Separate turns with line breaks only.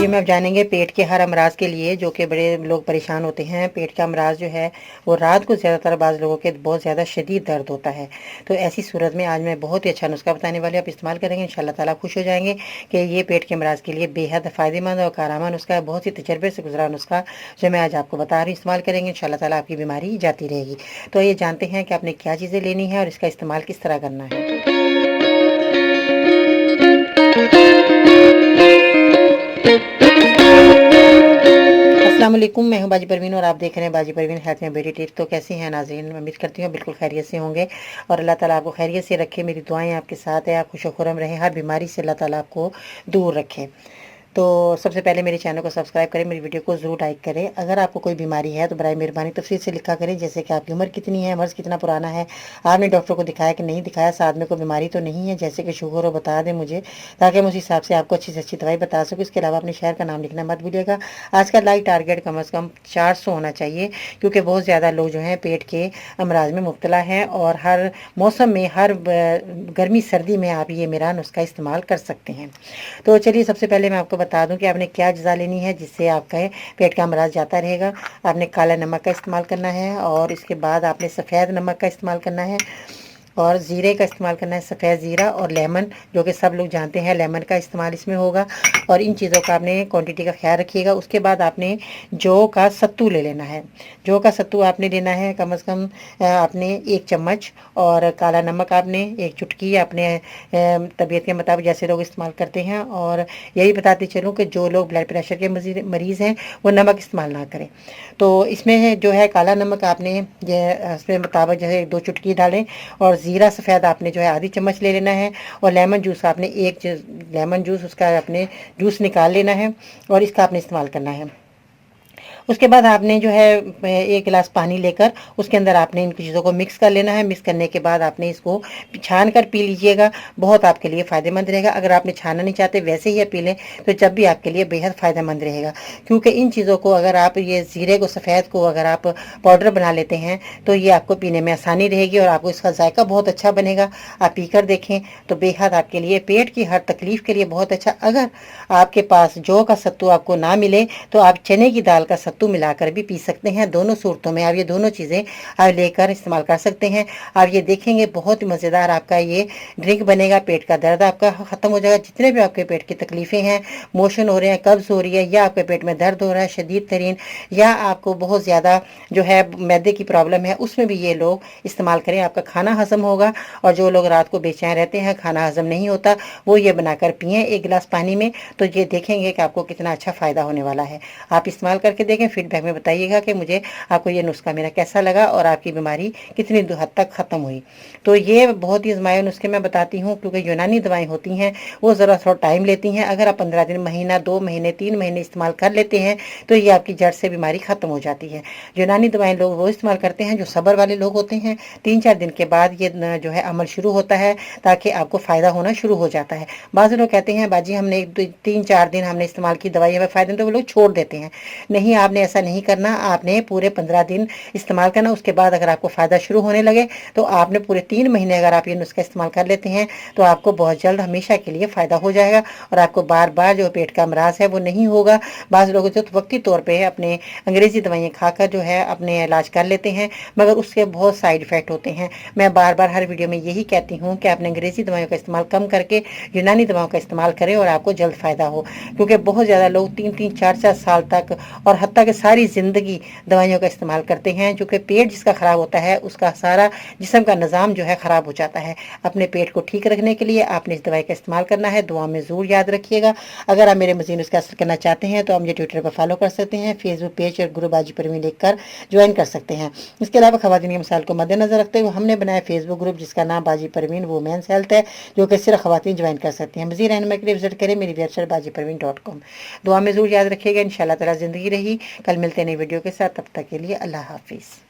Video में आप जानेंगे पेट के हर अमराज के लिए, जो कि बड़े लोग परेशान होते हैं। पेट का अमराज जो है वो रात को ज़्यादातर बाज़ लोगों के बहुत ज़्यादा शदीद दर्द होता है। तो ऐसी सूरत में आज मैं बहुत ही अच्छा नुस्खा बताने वाले, आप इस्तेमाल करेंगे इंशाल्लाह ताला खुश हो जाएंगे कि ये पेट के अमराज के लिए बेहद फ़ायदेमंद और कारामा नुस्खा है। बहुत ही तजर्बे से गुजरा नुस्खा जो मैं आज आपको बता रही हूँ, इस्तेमाल करेंगे इंशाल्लाह ताला आपकी बीमारी जाती रहेगी। तो ये जानते हैं कि आपने क्या चीज़ें लेनी है और इसका इस्तेमाल किस तरह करना है। अस्सलाम वालेकुम, मैं हूं बाजी परवीन और आप देख रहे हैं बाजी परवीन हेल्थ में ब्यूटी टिप्स। तो कैसी हैं नाज़रीन, उम्मीद करती हूँ बिल्कुल खैरियत से होंगे और अल्लाह ताला आपको खैरियत से रखे। मेरी दुआएं आपके साथ है, आप खुश खुरम रहें, हर बीमारी से अल्लाह ताला आपको दूर रखे। तो सबसे पहले मेरे चैनल को सब्सक्राइब करें, मेरी वीडियो को ज़रूर लाइक करें। अगर आपको कोई बीमारी है तो बराए मेहरबानी तफसील से लिखा करें, जैसे कि आपकी उम्र कितनी है, मर्ज़ कितना पुराना है, आपने डॉक्टर को दिखाया कि नहीं दिखाया, साथ में कोई बीमारी तो नहीं है जैसे कि शुगर हो, बता दें मुझे, ताकि मैं उस हिसाब से आपको अच्छी से अच्छी दवाई बता सकूँ। इसके अलावा अपने शहर का नाम लिखना मत भूलिएगा। आज का लाइक टारगेट कम अज़ कम 400 होना चाहिए, क्योंकि बहुत ज़्यादा लोग जो हैं पेट के अमराज में मुब्तला हैं और हर मौसम में, हर गर्मी सर्दी में आप ये मेरा नुस्खा इस्तेमाल कर सकते हैं। तो चलिए सबसे पहले मैं आपको बता दूं कि आपने क्या अज्जा लेनी है जिससे आपका पेट का अमराज जाता रहेगा। आपने काला नमक का इस्तेमाल करना है और इसके बाद आपने सफ़ेद नमक का इस्तेमाल करना है और ज़ीरे का इस्तेमाल करना है, सफ़ेद ज़ीरा और लेमन, जो कि सब लोग जानते हैं लेमन का इस्तेमाल इसमें होगा। और इन चीज़ों का आपने क्वांटिटी का ख्याल रखिएगा। उसके बाद आपने जौ का सत्तू ले लेना है। जौ का सत्तू आपने लेना है कम से कम आपने 1 चम्मच, और काला नमक आपने 1 चुटकी, अपने तबीयत के मुताबिक जैसे लोग इस्तेमाल करते हैं। और यही बताते चलूँ कि जो लोग ब्लड प्रेशर के मरीज़ हैं वो नमक इस्तेमाल ना करें। तो इसमें जो है काला नमक आपने इसमें मुताबिक जो है 2 चुटकी डालें, और ज़ीरा सफ़ेद आपने जो है आधी चम्मच ले लेना है, और लेमन जूस आपने लेमन जूस उसका आपने जूस निकाल लेना है और इसका आपने इस्तेमाल करना है। उसके बाद आपने जो है 1 गिलास पानी लेकर उसके अंदर आपने इन चीज़ों को मिक्स कर लेना है। मिक्स करने के बाद आपने इसको छान कर पी लीजिएगा, बहुत आपके लिए फ़ायदेमंद रहेगा। अगर आपने छानना नहीं चाहते वैसे ही पी लें तो जब भी आपके लिए बेहद फ़ायदेमंद रहेगा, क्योंकि इन चीज़ों को अगर आप ये ज़ीरे को सफ़ेद को अगर आप पाउडर बना लेते हैं तो ये आपको पीने में आसानी रहेगी और आपको इसका जायका बहुत अच्छा बनेगा। आप पी कर देखें तो बेहद आपके लिए पेट की हर तकलीफ़ के लिए बहुत अच्छा। अगर आपके पास जौ का सत्तू आपको ना मिले तो आप चने की दाल का सत्तू मिलाकर भी पी सकते हैं। दोनों सूरतों में आप ये दोनों चीज़ें आप लेकर इस्तेमाल कर सकते हैं। आप ये देखेंगे बहुत ही मज़ेदार आपका ये ड्रिंक बनेगा। पेट का दर्द आपका ख़त्म हो जाएगा। जितने भी आपके पेट की तकलीफ़ें हैं, मोशन हो रहे हैं, कब्ज़ हो रही है, या आपके पेट में दर्द हो रहा है शदीद तरीन, या आपको बहुत ज़्यादा जो है मैदे की प्रॉब्लम है, उसमें भी ये लोग इस्तेमाल करें, आपका खाना हज़म होगा। और जो लोग रात को बेचैन रहते हैं, खाना हज़म नहीं होता, वो ये बनाकर पिएँ 1 गिलास पानी में, तो ये देखेंगे कि आपको कितना अच्छा फ़ायदा होने वाला है। आप इस्तेमाल करके देखें, फीडबैक में बताइएगा कि मुझे आपको ये नुस्खा मेरा कैसा लगा और आपकी बीमारी कितनी हद तक ख़त्म हुई। तो ये बहुत ही आजमाए नुस्खे मैं बताती हूँ, क्योंकि यूनानी दवाएं होती हैं वो ज़रा थोड़ा टाइम लेती हैं। अगर आप 15 दिन, महीना, 2 महीने, 3 महीने इस्तेमाल कर लेते हैं तो ये आपकी जड़ से बीमारी ख़त्म हो जाती है। यूनानी दवाएं लोग वो इस्तेमाल करते हैं जो सब्र वाले लोग होते हैं। 3-4 दिन के बाद ये जो है अमल शुरू होता है, ताकि आपको फ़ायदा होना शुरू हो जाता है। बाज़ लोग कहते हैं बाजी हमने 3-4 दिन हमने इस्तेमाल की दवाई हमें फ़ायदा, तो वो लोग छोड़ देते हैं। नहीं, आपने ऐसा नहीं करना, आपने पूरे 15 दिन इस्तेमाल करना। उसके बाद अगर आपको फ़ायदा शुरू होने लगे तो आपने पूरे 3 महीने अगर आप ये नुस्खा इस्तेमाल कर लेते हैं तो आपको बहुत जल्द हमेशा के लिए फ़ायदा हो जाएगा और आपको बार बार जो पेट का अमराज है वो नहीं होगा। बाज़ लोग जो वक्ती तौर पर अपने अंग्रेज़ी दवाइयाँ खाकर जो है अपने इलाज कर लेते हैं, मगर उसके बहुत साइड इफ़ेक्ट होते हैं। मैं बार बार हर वीडियो में यही कहती हूँ कि आपने अंग्रेज़ी दवाइयों का इस्तेमाल कम करके यूनानी दवाओं का इस्तेमाल करें और आपको जल्द फ़ायदा हो, क्योंकि बहुत ज़्यादा लोग 3-3, 4-4 साल तक और हत्ता कि सारी ज़िंदगी दवाइयों का इस्तेमाल करते हैं, जो कि पेट जिसका ख़राब होता है उसका सारा जिस्म का निज़ाम जो है ख़राब हो जाता है। अपने पेट को ठीक रखने के लिए आपने इस दवाई का इस्तेमाल करना है। दुआ में ज़रूर याद रखिएगा। अगर आप मेरे मज़ीद नुस्खे हासिल करना चाहते हैं तो आप मुझे ट्विटर पर फॉलो कर सकते हैं, फेसबुक पेज और ग्रुप बाजी परवीन लिखकर ज्वाइन कर सकते हैं। इसके अलावा ख़वातीन के मसाइल को मद्देनज़र रखते हुए हमने बनाया फेसबुक ग्रुप जिसका नाम बाजी परवीन वुमेन्स हेल्थ है, जो कि सिर्फ ख़वातीन ज्वाइन कर सकते हैं। मज़ीद रहनुमाई के लिए विजिट करें मेरी वेबसाइट bajiparveen.com। दुआ में ज़रूर याद रखिएगा। इंशाअल्लाह ताला ज़िंदगी रही। कल मिलते हैं नई वीडियो के साथ, तब तक के लिए अल्लाह हाफिज़।